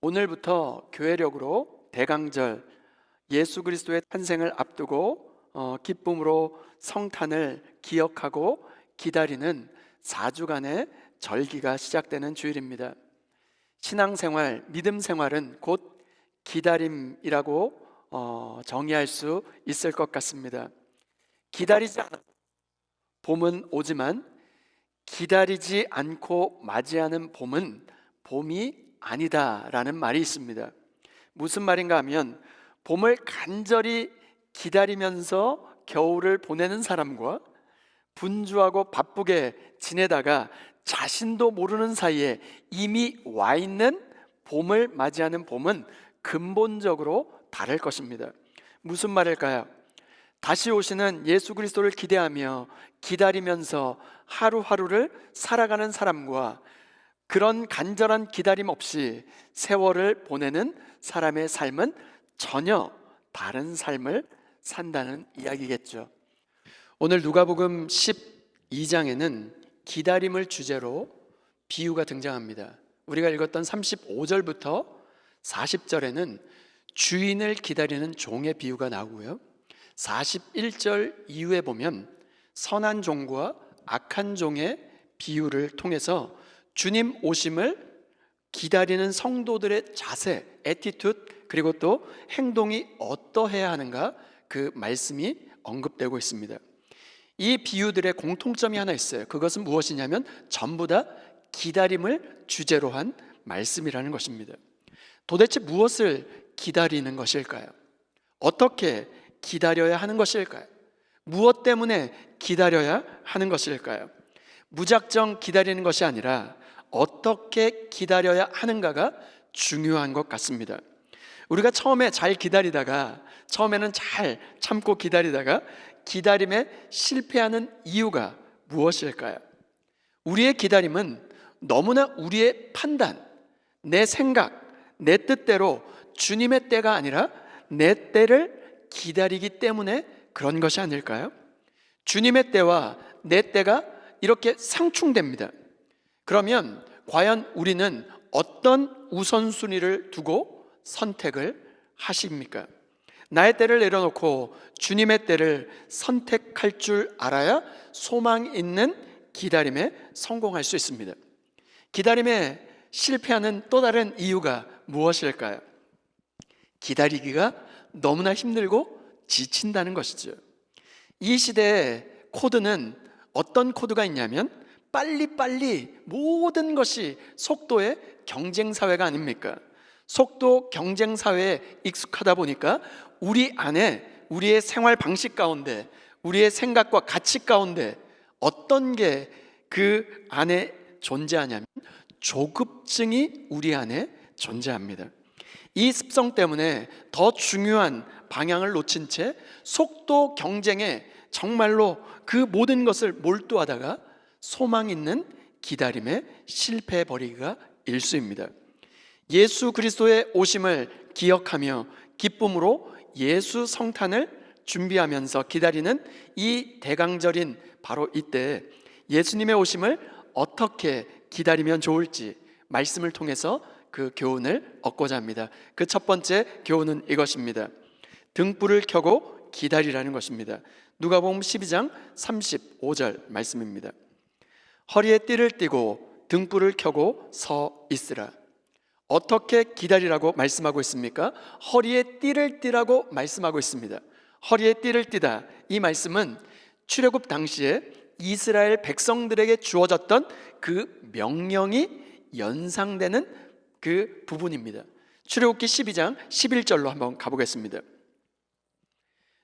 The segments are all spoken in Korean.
오늘부터 교회력으로 대강절 예수 그리스도의 탄생을 앞두고 기쁨으로 성탄을 기억하고 기다리는 4주간의 절기가 시작되는 주일입니다. 신앙생활, 믿음생활은 곧 기다림이라고 정의할 수 있을 것 같습니다. 기다리지 않아 봄은 오지만 기다리지 않고 맞이하는 봄은 봄이 아니다라는 말이 있습니다. 무슨 말인가 하면 봄을 간절히 기다리면서 겨울을 보내는 사람과 분주하고 바쁘게 지내다가 자신도 모르는 사이에 이미 와 있는 봄을 맞이하는 봄은 근본적으로 다를 것입니다. 무슨 말일까요? 다시 오시는 예수 그리스도를 기대하며 기다리면서 하루하루를 살아가는 사람과 그런 간절한 기다림 없이 세월을 보내는 사람의 삶은 전혀 다른 삶을 산다는 이야기겠죠. 오늘 누가복음 12장에는 기다림을 주제로 비유가 등장합니다. 우리가 읽었던 35절부터 40절에는 주인을 기다리는 종의 비유가 나오고요, 41절 이후에 보면 선한 종과 악한 종의 비유를 통해서 주님 오심을 기다리는 성도들의 자세, 애티튜드, 그리고 또 행동이 어떠해야 하는가, 그 말씀이 언급되고 있습니다. 이 비유들의 공통점이 하나 있어요. 그것은 무엇이냐면 전부 다 기다림을 주제로 한 말씀이라는 것입니다. 도대체 무엇을 기다리는 것일까요? 어떻게 기다려야 하는 것일까요? 무엇 때문에 기다려야 하는 것일까요? 무작정 기다리는 것이 아니라 어떻게 기다려야 하는가가 중요한 것 같습니다. 우리가 처음에 잘 기다리다가, 처음에는 잘 참고 기다리다가 기다림에 실패하는 이유가 무엇일까요? 우리의 기다림은 너무나 우리의 판단, 내 생각, 내 뜻대로 주님의 때가 아니라 내 때를 기다리기 때문에 그런 것이 아닐까요? 주님의 때와 내 때가 이렇게 상충됩니다. 그러면 과연 우리는 어떤 우선순위를 두고 선택을 하십니까? 나의 때를 내려놓고 주님의 때를 선택할 줄 알아야 소망 있는 기다림에 성공할 수 있습니다. 기다림에 실패하는 또 다른 이유가 무엇일까요? 기다리기가 너무나 힘들고 지친다는 것이죠. 이 시대의 코드는 어떤 코드가 있냐면 빨리빨리 모든 것이 속도의 경쟁사회가 아닙니까? 속도 경쟁사회에 익숙하다 보니까 우리 안에, 우리의 생활 방식 가운데, 우리의 생각과 가치 가운데 어떤 게 그 안에 존재하냐면 조급증이 우리 안에 존재합니다. 이 습성 때문에 더 중요한 방향을 놓친 채 속도 경쟁에 정말로 그 모든 것을 몰두하다가 소망 있는 기다림에 실패해버리기가 일쑤입니다. 예수 그리스도의 오심을 기억하며 기쁨으로 예수 성탄을 준비하면서 기다리는 이 대강절인 바로 이때 예수님의 오심을 어떻게 기다리면 좋을지 말씀을 통해서 그 교훈을 얻고자 합니다. 그 첫 번째 교훈은 이것입니다. 등불을 켜고 기다리라는 것입니다. 누가복음 12장 35절 말씀입니다. 허리에 띠를 띠고 등불을 켜고 서 있으라. 어떻게 기다리라고 말씀하고 있습니까? 허리에 띠를 띠라고 말씀하고 있습니다. 허리에 띠를 띠다, 이 말씀은 출애굽 당시에 이스라엘 백성들에게 주어졌던 그 명령이 연상되는 그 부분입니다. 출애굽기 12장 11절로 한번 가보겠습니다.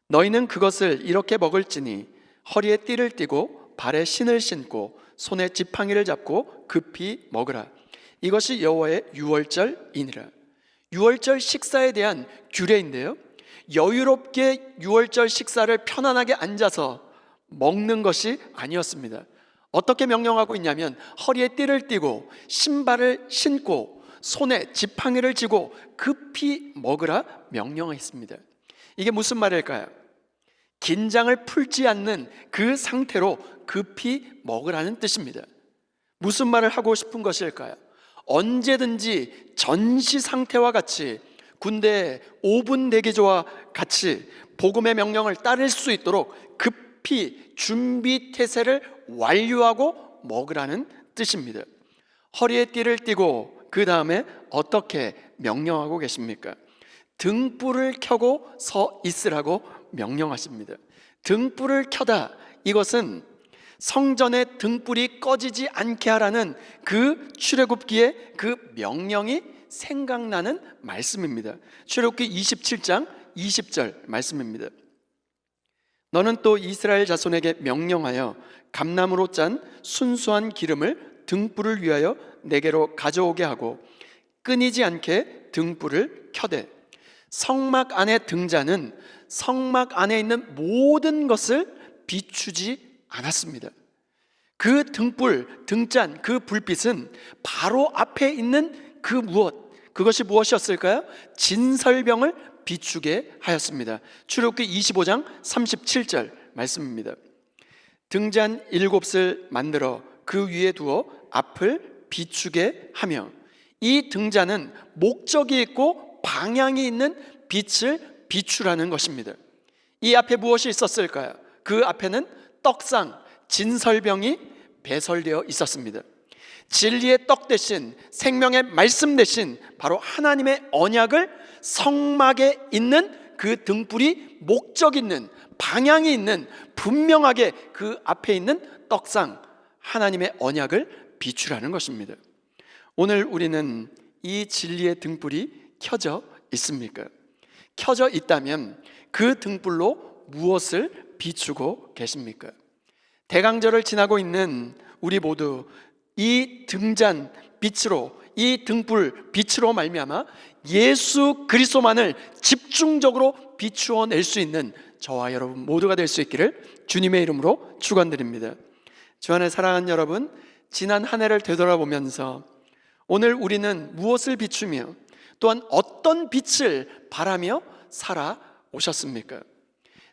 너희는 그것을 이렇게 먹을지니 허리에 띠를 띠고 발에 신을 신고 손에 지팡이를 잡고 급히 먹으라. 이것이 여호와의 유월절이니라. 유월절 식사에 대한 규례인데요, 여유롭게 유월절 식사를 편안하게 앉아서 먹는 것이 아니었습니다. 어떻게 명령하고 있냐면 허리에 띠를 띠고 신발을 신고 손에 지팡이를 쥐고 급히 먹으라 명령했습니다. 이게 무슨 말일까요? 긴장을 풀지 않는 그 상태로 급히 먹으라는 뜻입니다. 무슨 말을 하고 싶은 것일까요? 언제든지 전시 상태와 같이 군대 5분 대기조와 같이 복음의 명령을 따를 수 있도록 급히 준비 태세를 완료하고 먹으라는 뜻입니다. 허리에 띠를 띠고 그 다음에 어떻게 명령하고 계십니까? 등불을 켜고 서 있으라고 명령하십니다. 등불을 켜다, 이것은 성전의 등불이 꺼지지 않게 하라는 그 출애굽기의 그 명령이 생각나는 말씀입니다. 출애굽기 27장 20절 말씀입니다. 너는 또 이스라엘 자손에게 명령하여 감나무로 짠 순수한 기름을 등불을 위하여 내게로 가져오게 하고 끊이지 않게 등불을 켜되, 성막 안에 등잔은 성막 안에 있는 모든 것을 비추지 않았습니다. 그 등불, 등잔, 그 불빛은 바로 앞에 있는 그 그것이 무엇이었을까요? 진설병을 비추게 하였습니다. 출애굽기 25장 37절 말씀입니다. 등잔 7을 만들어 그 위에 두어 앞을 비추게 하며, 이 등잔은 목적이 있고 방향이 있는 빛을 비추라는 것입니다. 이 앞에 무엇이 있었을까요? 그 앞에는 떡상, 진설병이 배설되어 있었습니다. 진리의 떡 대신, 생명의 말씀 대신 바로 하나님의 언약을 성막에 있는 그 등불이 목적 있는, 방향이 있는, 분명하게 그 앞에 있는 떡상, 하나님의 언약을 비추라는 것입니다. 오늘 우리는 이 진리의 등불이 켜져 있습니까? 켜져 있다면 그 등불로 무엇을 비추고 계십니까? 대강절을 지나고 있는 우리 모두 이 등잔 빛으로, 이 등불 빛으로 말미암아 예수 그리스도만을 집중적으로 비추어 낼 수 있는 저와 여러분 모두가 될 수 있기를 주님의 이름으로 축원드립니다. 주 안에 사랑하는 여러분, 지난 한 해를 되돌아보면서 오늘 우리는 무엇을 비추며 또한 어떤 빛을 바라며 살아오셨습니까?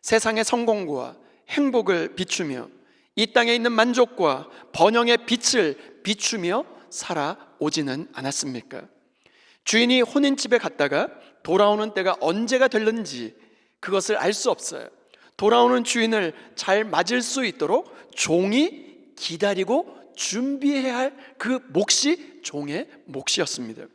세상의 성공과 행복을 비추며 이 땅에 있는 만족과 번영의 빛을 비추며 살아오지는 않았습니까? 주인이 혼인집에 갔다가 돌아오는 때가 언제가 될는지 그것을 알 수 없어요. 돌아오는 주인을 잘 맞을 수 있도록 종이 기다리고 준비해야 할 그 몫이 종의 몫이었습니다.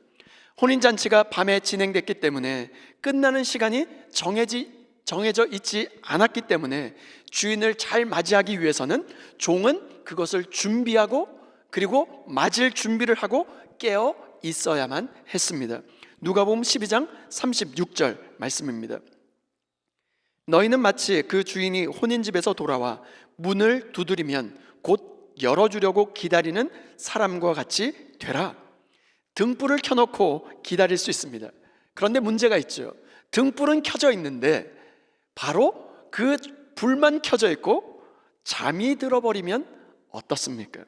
혼인잔치가 밤에 진행됐기 때문에 끝나는 시간이 정해져 있지 않았기 때문에 주인을 잘 맞이하기 위해서는 종은 그것을 준비하고 그리고 맞을 준비를 하고 깨어 있어야만 했습니다. 누가복음 12장 36절 말씀입니다. 너희는 마치 그 주인이 혼인집에서 돌아와 문을 두드리면 곧 열어주려고 기다리는 사람과 같이 되라. 등불을 켜놓고 기다릴 수 있습니다. 그런데 문제가 있죠. 등불은 켜져 있는데 바로 그 불만 켜져 있고 잠이 들어버리면 어떻습니까?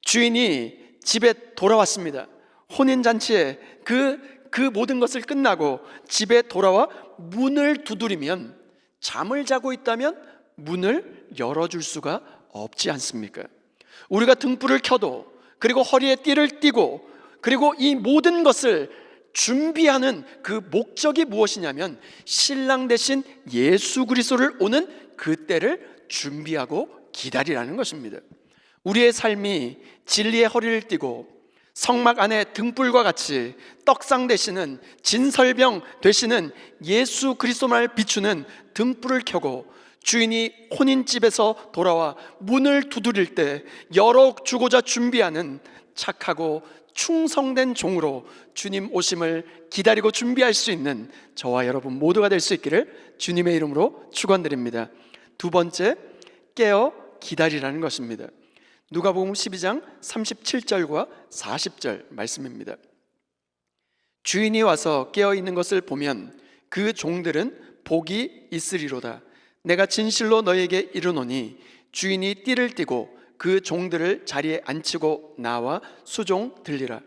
주인이 집에 돌아왔습니다. 혼인잔치에 그 모든 것을 끝나고 집에 돌아와 문을 두드리면, 잠을 자고 있다면 문을 열어줄 수가 없지 않습니까? 우리가 등불을 켜도, 그리고 허리에 띠를 띠고, 그리고 이 모든 것을 준비하는 그 목적이 무엇이냐면 신랑 대신 예수 그리스도를 오는 그 때를 준비하고 기다리라는 것입니다. 우리의 삶이 진리의 허리를 띠고 성막 안에 등불과 같이 떡상 되시는, 진설병 되시는 예수 그리스도만을 비추는 등불을 켜고 주인이 혼인집에서 돌아와 문을 두드릴 때 열어주고자 준비하는 착하고 충성된 종으로 주님 오심을 기다리고 준비할 수 있는 저와 여러분 모두가 될 수 있기를 주님의 이름으로 축원드립니다. 두 번째, 깨어 기다리라는 것입니다. 누가복음 12장 37절과 40절 말씀입니다. 주인이 와서 깨어 있는 것을 보면 그 종들은 복이 있으리로다. 내가 진실로 너희에게 이르노니 주인이 띠를 띠고 그 종들을 자리에 앉히고 나와 수종 들리라.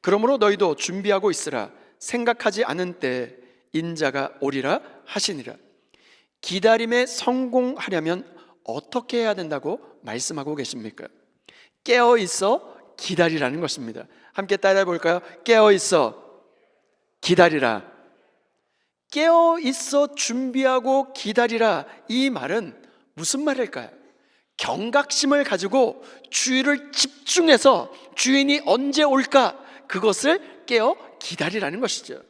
그러므로 너희도 준비하고 있으라. 생각하지 않은 때에 인자가 오리라 하시니라. 기다림에 성공하려면 어떻게 해야 된다고 말씀하고 계십니까? 깨어 있어 기다리라는 것입니다. 함께 따라해 볼까요? 깨어 있어, 기다리라. 깨어 있어 준비하고 기다리라. 이 말은 무슨 말일까요? 경각심을 가지고 주의를 집중해서 주인이 언제 올까 그것을 깨어 기다리라는 것이죠.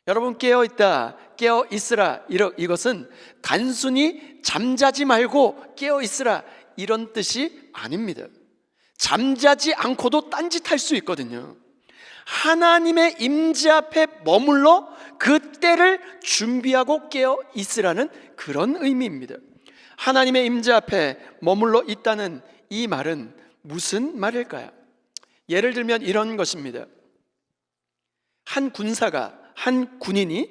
여러분, 깨어 있다, 깨어 있으라, 이것은 단순히 잠자지 말고 깨어 있으라 이런 뜻이 아닙니다. 잠자지 않고도 딴짓할 수 있거든요. 하나님의 임재 앞에 머물러 그 때를 준비하고 깨어 있으라는 그런 의미입니다. 하나님의 임재 앞에 머물러 있다는 이 말은 무슨 말일까요? 예를 들면 이런 것입니다. 한 군사가, 한 군인이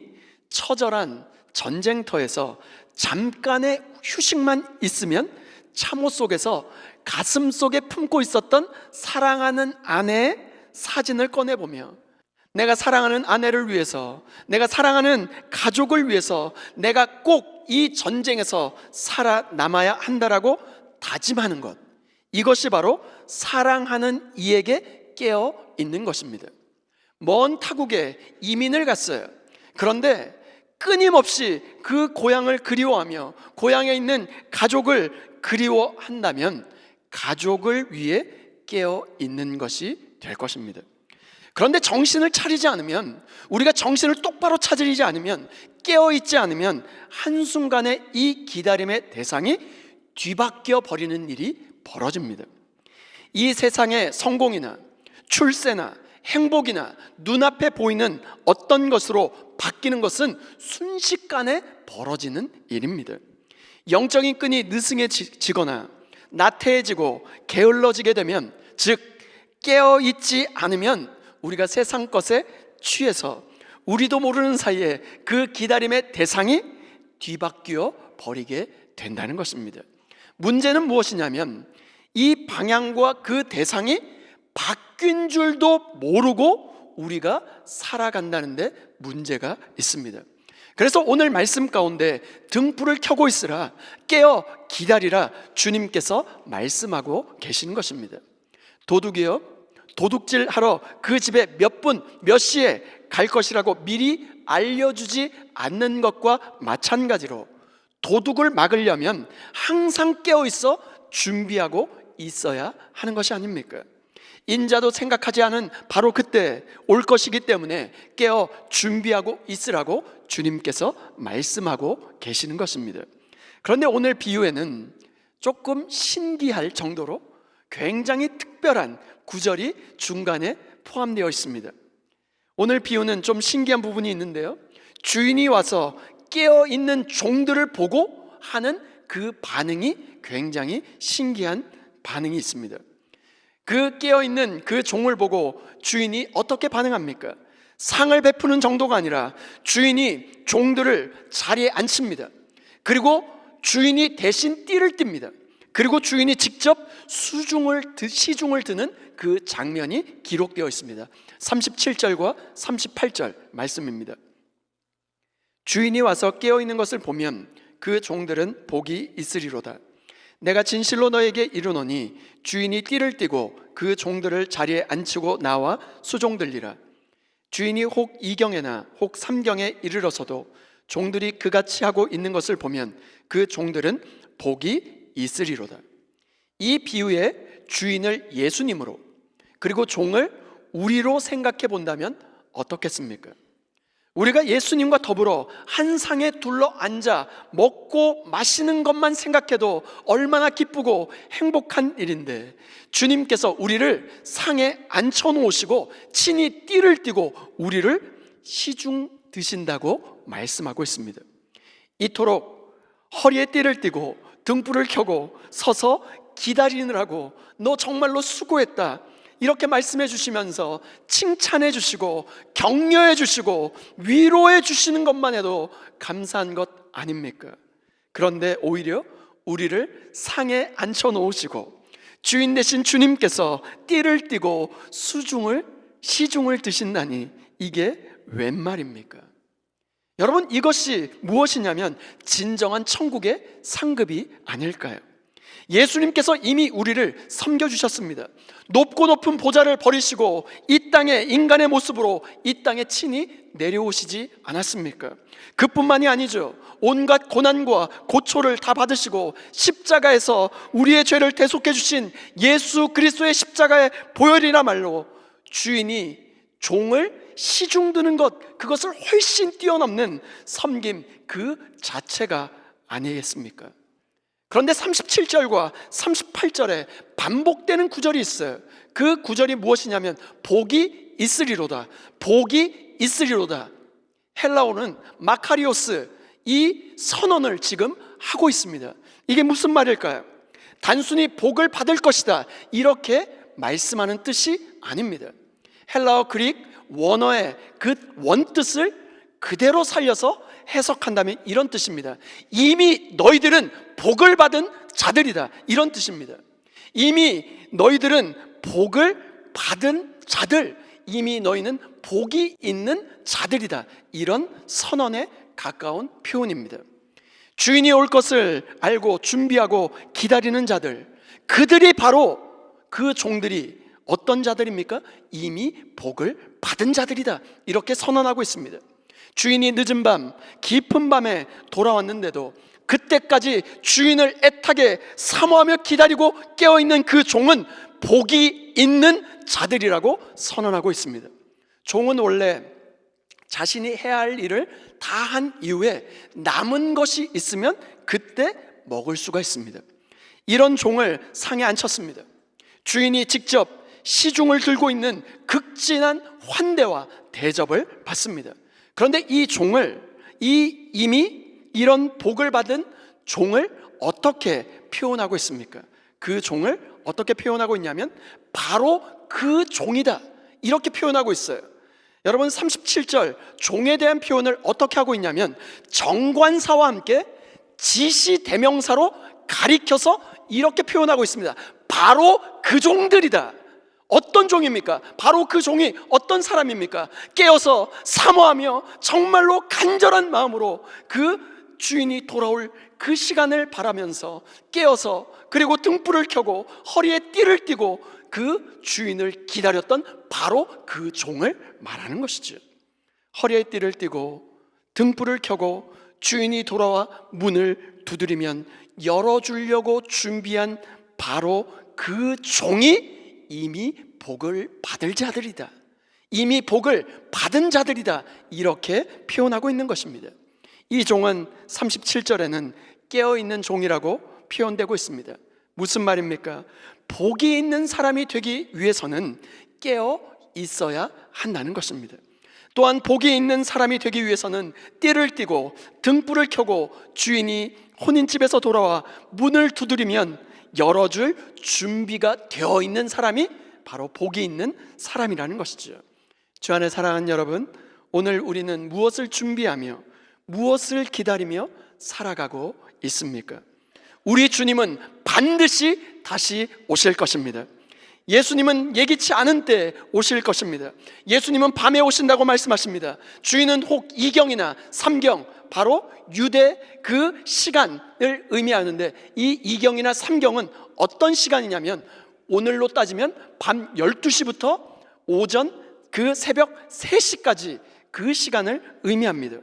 처절한 전쟁터에서 잠깐의 휴식만 있으면 참호 속에서 가슴 속에 품고 있었던 사랑하는 아내의 사진을 꺼내보며 내가 사랑하는 아내를 위해서, 내가 사랑하는 가족을 위해서 내가 꼭 이 전쟁에서 살아남아야 한다라고 다짐하는 것, 이것이 바로 사랑하는 이에게 깨어 있는 것입니다. 먼 타국에 이민을 갔어요. 그런데 끊임없이 그 고향을 그리워하며 고향에 있는 가족을 그리워한다면 가족을 위해 깨어 있는 것이 될 것입니다. 그런데 정신을 차리지 않으면, 우리가 정신을 똑바로 차리지 않으면, 깨어있지 않으면 한순간에 이 기다림의 대상이 뒤바뀌어 버리는 일이 벌어집니다. 이 세상의 성공이나 출세나 행복이나 눈앞에 보이는 어떤 것으로 바뀌는 것은 순식간에 벌어지는 일입니다. 영적인 끈이 느슨해지거나 나태해지고 게을러지게 되면, 즉 깨어있지 않으면 우리가 세상 것에 취해서 우리도 모르는 사이에 그 기다림의 대상이 뒤바뀌어 버리게 된다는 것입니다. 문제는 무엇이냐면 이 방향과 그 대상이 바뀐 줄도 모르고 우리가 살아간다는 데 문제가 있습니다. 그래서 오늘 말씀 가운데 등불을 켜고 있으라, 깨어 기다리라, 주님께서 말씀하고 계시는 것입니다. 도둑이요, 도둑질 하러 그 집에 몇 분, 몇 시에 갈 것이라고 미리 알려주지 않는 것과 마찬가지로 도둑을 막으려면 항상 깨어 있어 준비하고 있어야 하는 것이 아닙니까? 인자도 생각하지 않은 바로 그때 올 것이기 때문에 깨어 준비하고 있으라고 주님께서 말씀하고 계시는 것입니다. 그런데 오늘 비유에는 조금 신기할 정도로 굉장히 특별한 구절이 중간에 포함되어 있습니다. 오늘 비유는 좀 신기한 부분이 있는데요, 주인이 와서 깨어있는 종들을 보고 하는 그 반응이 굉장히 신기한 반응이 있습니다. 그 깨어있는 그 종을 보고 주인이 어떻게 반응합니까? 상을 베푸는 정도가 아니라 주인이 종들을 자리에 앉힙니다. 그리고 주인이 대신 띠를 띱니다. 그리고 주인이 직접 시중을 드는 그 장면이 기록되어 있습니다. 37절과 38절 말씀입니다. 주인이 와서 깨어있는 것을 보면 그 종들은 복이 있으리로다. 내가 진실로 너에게 이르노니 주인이 띠를 띠고 그 종들을 자리에 앉히고 나와 수종들리라. 주인이 혹 2경에나 혹 3경에 이르러서도 종들이 그같이 하고 있는 것을 보면 그 종들은 복이 있으리로다. 이 비유의 주인을 예수님으로, 그리고 종을 우리로 생각해 본다면 어떻겠습니까? 우리가 예수님과 더불어 한 상에 둘러 앉아 먹고 마시는 것만 생각해도 얼마나 기쁘고 행복한 일인데, 주님께서 우리를 상에 앉혀 놓으시고 친히 띠를 띠고 우리를 시중 드신다고 말씀하고 있습니다. 이토록 허리에 띠를 띠고 등불을 켜고 서서 기다리느라고 너 정말로 수고했다, 이렇게 말씀해 주시면서 칭찬해 주시고 격려해 주시고 위로해 주시는 것만 해도 감사한 것 아닙니까? 그런데 오히려 우리를 상에 앉혀 놓으시고 주인 되신 주님께서 띠를 띠고 시중을 드신다니, 이게 웬 말입니까? 여러분, 이것이 무엇이냐면 진정한 천국의 상급이 아닐까요? 예수님께서 이미 우리를 섬겨주셨습니다. 높고 높은 보좌를 버리시고 이 땅에 인간의 모습으로 이 땅에 친히 내려오시지 않았습니까? 그뿐만이 아니죠. 온갖 고난과 고초를 다 받으시고 십자가에서 우리의 죄를 대속해 주신 예수 그리스도의 십자가의 보혈이라 말로 주인이 종을 시중드는 것, 그것을 훨씬 뛰어넘는 섬김 그 자체가 아니겠습니까? 그런데 37절과 38절에 반복되는 구절이 있어요. 그 구절이 무엇이냐면 복이 있으리로다, 복이 있으리로다. 헬라어는 마카리오스, 이 선언을 지금 하고 있습니다. 이게 무슨 말일까요? 단순히 복을 받을 것이다 이렇게 말씀하는 뜻이 아닙니다. 헬라어 그릭 원어의 그 원뜻을 그대로 살려서 해석한다면 이런 뜻입니다. 이미 너희들은 복을 받은 자들이다, 이런 뜻입니다. 이미 너희들은 복을 받은 자들, 이미 너희는 복이 있는 자들이다, 이런 선언에 가까운 표현입니다. 주인이 올 것을 알고 준비하고 기다리는 자들, 그들이 바로 그 종들이 어떤 자들입니까? 이미 복을 받은 자들이다, 이렇게 선언하고 있습니다. 주인이 늦은 밤, 깊은 밤에 돌아왔는데도 그때까지 주인을 애타게 사모하며 기다리고 깨어있는 그 종은 복이 있는 자들이라고 선언하고 있습니다. 종은 원래 자신이 해야 할 일을 다 한 이후에 남은 것이 있으면 그때 먹을 수가 있습니다. 이런 종을 상에 앉혔습니다. 주인이 직접 시중을 들고 있는 극진한 환대와 대접을 받습니다. 그런데 이 종을, 이미 이런 복을 받은 종을 어떻게 표현하고 있습니까? 그 종을 어떻게 표현하고 있냐면 바로 그 종이다, 이렇게 표현하고 있어요. 여러분 37절 종에 대한 표현을 어떻게 하고 있냐면 정관사와 함께 지시대명사로 가리켜서 이렇게 표현하고 있습니다. 바로 그 종들이다. 어떤 종입니까? 바로 그 종이 어떤 사람입니까? 깨어서 사모하며 정말로 간절한 마음으로 그 주인이 돌아올 그 시간을 바라면서 깨어서, 그리고 등불을 켜고 허리에 띠를 띠고 그 주인을 기다렸던 바로 그 종을 말하는 것이죠. 허리에 띠를 띠고 등불을 켜고 주인이 돌아와 문을 두드리면 열어주려고 준비한 바로 그 종이 이미 복을 받을 자들이다, 이미 복을 받은 자들이다, 이렇게 표현하고 있는 것입니다. 이 종은 37절에는 깨어있는 종이라고 표현되고 있습니다. 무슨 말입니까? 복이 있는 사람이 되기 위해서는 깨어 있어야 한다는 것입니다. 또한 복이 있는 사람이 되기 위해서는 띠를 띠고 등불을 켜고 주인이 혼인집에서 돌아와 문을 두드리면 열어줄 준비가 되어 있는 사람이 바로 복이 있는 사람이라는 것이죠. 주 안에 사랑하는 여러분, 오늘 우리는 무엇을 준비하며 무엇을 기다리며 살아가고 있습니까? 우리 주님은 반드시 다시 오실 것입니다. 예수님은 예기치 않은 때 오실 것입니다. 예수님은 밤에 오신다고 말씀하십니다. 주인은 혹 2경이나 3경, 바로 유대 그 시간을 의미하는데, 이 2경이나 3경은 어떤 시간이냐면 오늘로 따지면 밤 12시부터 오전 그 새벽 3시까지 그 시간을 의미합니다.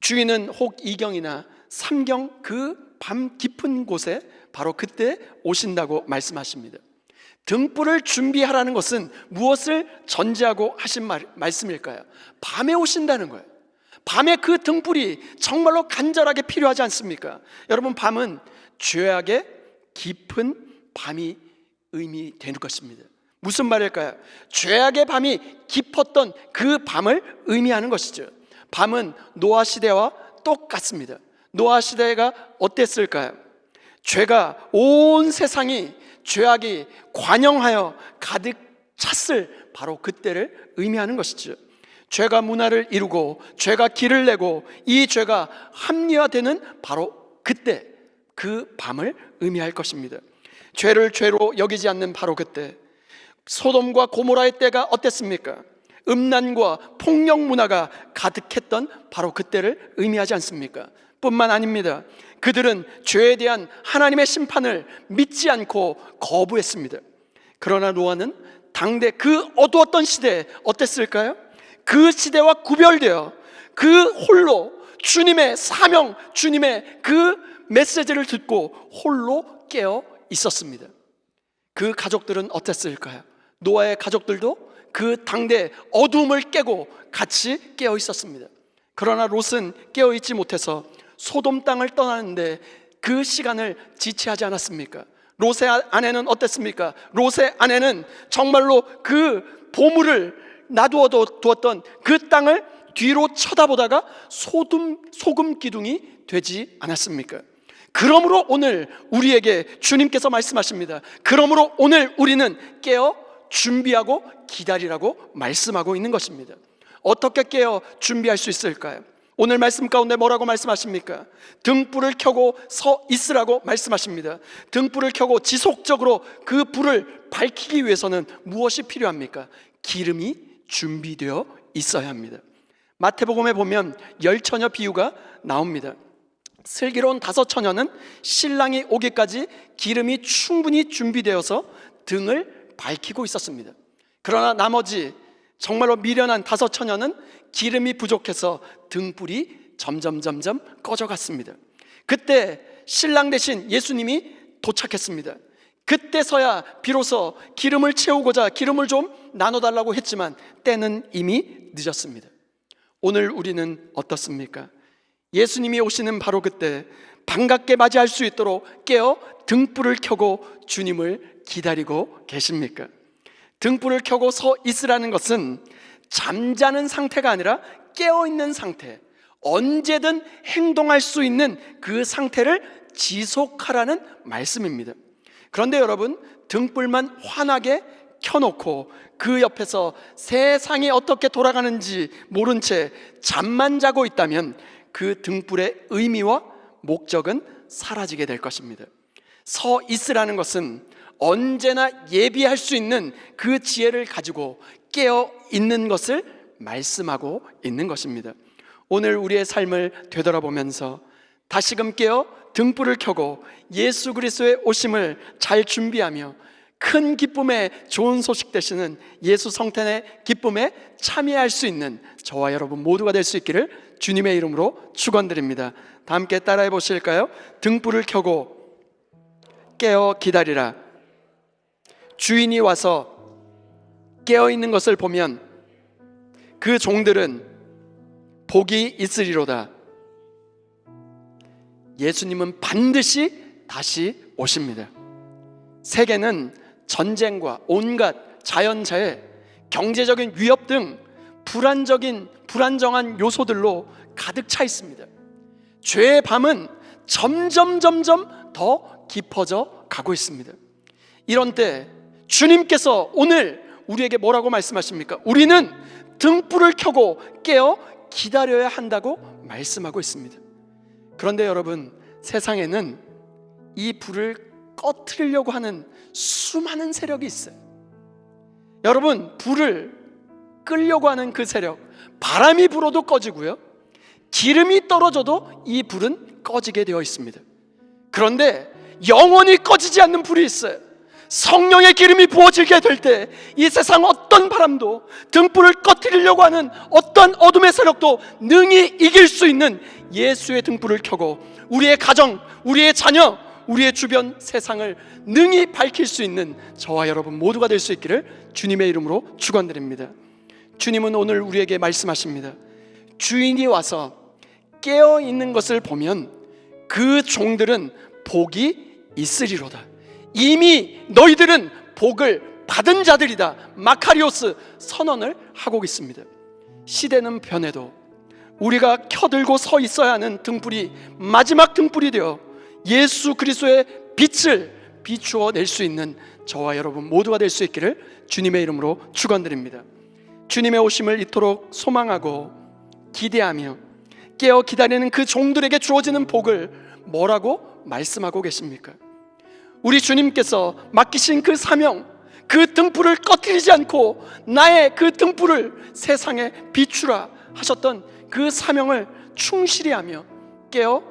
주인은 혹 2경이나 3경 그 밤 깊은 곳에 바로 그때 오신다고 말씀하십니다. 등불을 준비하라는 것은 무엇을 전제하고 하신 말씀일까요? 밤에 오신다는 거예요. 밤에 그 등불이 정말로 간절하게 필요하지 않습니까? 여러분, 밤은 죄악의 깊은 밤이 의미되는 것입니다. 무슨 말일까요? 죄악의 밤이 깊었던 그 밤을 의미하는 것이죠. 밤은 노아 시대와 똑같습니다. 노아 시대가 어땠을까요? 죄가 온 세상이, 죄악이 관영하여 가득 찼을 바로 그때를 의미하는 것이죠. 죄가 문화를 이루고 죄가 길을 내고 이 죄가 합리화되는 바로 그때, 그 밤을 의미할 것입니다. 죄를 죄로 여기지 않는 바로 그때, 소돔과 고모라의 때가 어땠습니까? 음란과 폭력 문화가 가득했던 바로 그때를 의미하지 않습니까? 뿐만 아닙니다. 그들은 죄에 대한 하나님의 심판을 믿지 않고 거부했습니다. 그러나 노아는 당대 그 어두웠던 시대에 어땠을까요? 그 시대와 구별되어 그 홀로 주님의 사명, 주님의 그 메시지를 듣고 홀로 깨어 있었습니다. 그 가족들은 어땠을까요? 노아의 가족들도 그 당대 어두움을 깨고 같이 깨어 있었습니다. 그러나 롯은 깨어 있지 못해서 소돔 땅을 떠나는데 그 시간을 지체하지 않았습니까? 롯의 아내는 어땠습니까? 롯의 아내는 정말로 그 보물을 놔두어 두었던 그 땅을 뒤로 쳐다보다가 소금 기둥이 되지 않았습니까? 그러므로 오늘 우리에게 주님께서 말씀하십니다. 그러므로 오늘 우리는 깨어 준비하고 기다리라고 말씀하고 있는 것입니다. 어떻게 깨어 준비할 수 있을까요? 오늘 말씀 가운데 뭐라고 말씀하십니까? 등불을 켜고 서 있으라고 말씀하십니다. 등불을 켜고 지속적으로 그 불을 밝히기 위해서는 무엇이 필요합니까? 기름이 준비되어 있어야 합니다. 마태복음에 보면 10처녀 비유가 나옵니다. 슬기로운 5처녀는 신랑이 오기까지 기름이 충분히 준비되어서 등을 밝히고 있었습니다. 그러나 나머지 정말로 미련한 5처녀는 기름이 부족해서 등불이 점점 꺼져갔습니다. 그때 신랑 대신 예수님이 도착했습니다. 그때서야 비로소 기름을 채우고자 기름을 좀 나눠달라고 했지만 때는 이미 늦었습니다. 오늘 우리는 어떻습니까? 예수님이 오시는 바로 그때 반갑게 맞이할 수 있도록 깨어 등불을 켜고 주님을 기다리고 계십니까? 등불을 켜고 서 있으라는 것은 잠자는 상태가 아니라 깨어있는 상태, 언제든 행동할 수 있는 그 상태를 지속하라는 말씀입니다. 그런데 여러분, 등불만 환하게 켜놓고 그 옆에서 세상이 어떻게 돌아가는지 모른 채 잠만 자고 있다면 그 등불의 의미와 목적은 사라지게 될 것입니다. 서 있으라는 것은 언제나 예비할 수 있는 그 지혜를 가지고 깨어 있는 것을 말씀하고 있는 것입니다. 오늘 우리의 삶을 되돌아보면서 다시금 깨어 등불을 켜고 예수 그리스도의 오심을 잘 준비하며 큰 기쁨의 좋은 소식 되시는 예수 성탄의 기쁨에 참여할 수 있는 저와 여러분 모두가 될 수 있기를 주님의 이름으로 축원드립니다. 다 함께 따라해 보실까요? 등불을 켜고 깨어 기다리라. 주인이 와서 깨어 있는 것을 보면 그 종들은 복이 있으리로다. 예수님은 반드시 다시 오십니다. 세계는 전쟁과 온갖 자연재해, 경제적인 위협 등 불안정한 요소들로 가득 차 있습니다. 죄의 밤은 점점 더 깊어져 가고 있습니다. 이런 때 주님께서 오늘 우리에게 뭐라고 말씀하십니까? 우리는 등불을 켜고 깨어 기다려야 한다고 말씀하고 있습니다. 그런데 여러분, 세상에는 이 불을 꺼트리려고 하는 수많은 세력이 있어요. 여러분, 불을 끌려고 하는 그 세력, 바람이 불어도 꺼지고요, 기름이 떨어져도 이 불은 꺼지게 되어 있습니다. 그런데 영원히 꺼지지 않는 불이 있어요. 성령의 기름이 부어지게 될 때 이 세상 어떤 바람도, 등불을 꺼트리려고 하는 어떤 어둠의 세력도 능히 이길 수 있는 예수의 등불을 켜고 우리의 가정, 우리의 자녀, 우리의 주변 세상을 능히 밝힐 수 있는 저와 여러분 모두가 될 수 있기를 주님의 이름으로 축원드립니다. 주님은 오늘 우리에게 말씀하십니다. 주인이 와서 깨어 있는 것을 보면 그 종들은 복이 있으리로다. 이미 너희들은 복을 받은 자들이다. 마카리오스 선언을 하고 있습니다. 시대는 변해도 우리가 켜들고 서 있어야 하는 등불이 마지막 등불이 되어 예수 그리스도의 빛을 비추어 낼 수 있는 저와 여러분 모두가 될 수 있기를 주님의 이름으로 축원드립니다. 주님의 오심을 이토록 소망하고 기대하며 깨어 기다리는 그 종들에게 주어지는 복을 뭐라고 말씀하고 계십니까? 우리 주님께서 맡기신 그 사명, 그 등불을 꺼뜨리지 않고 나의 그 등불을 세상에 비추라 하셨던 그 사명을 충실히 하며 깨어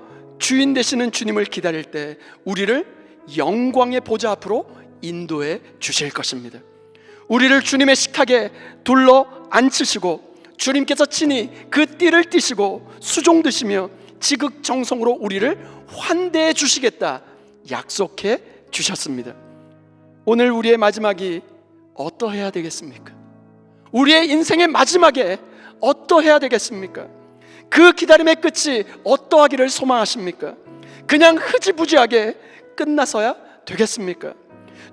주인 되시는 주님을 기다릴 때 우리를 영광의 보좌 앞으로 인도해 주실 것입니다. 우리를 주님의 식탁에 둘러 앉히시고 주님께서 친히 그 띠를 띠시고 수종 드시며 지극정성으로 우리를 환대해 주시겠다 약속해 주셨습니다. 오늘 우리의 마지막이 어떠해야 되겠습니까? 우리의 인생의 마지막에 어떠해야 되겠습니까? 그 기다림의 끝이 어떠하기를 소망하십니까? 그냥 흐지부지하게 끝나서야 되겠습니까?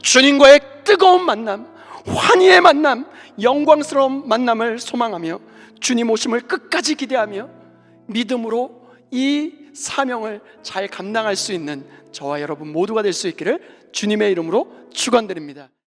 주님과의 뜨거운 만남, 환희의 만남, 영광스러운 만남을 소망하며 주님 오심을 끝까지 기대하며 믿음으로 이 사명을 잘 감당할 수 있는 저와 여러분 모두가 될 수 있기를 주님의 이름으로 축원드립니다.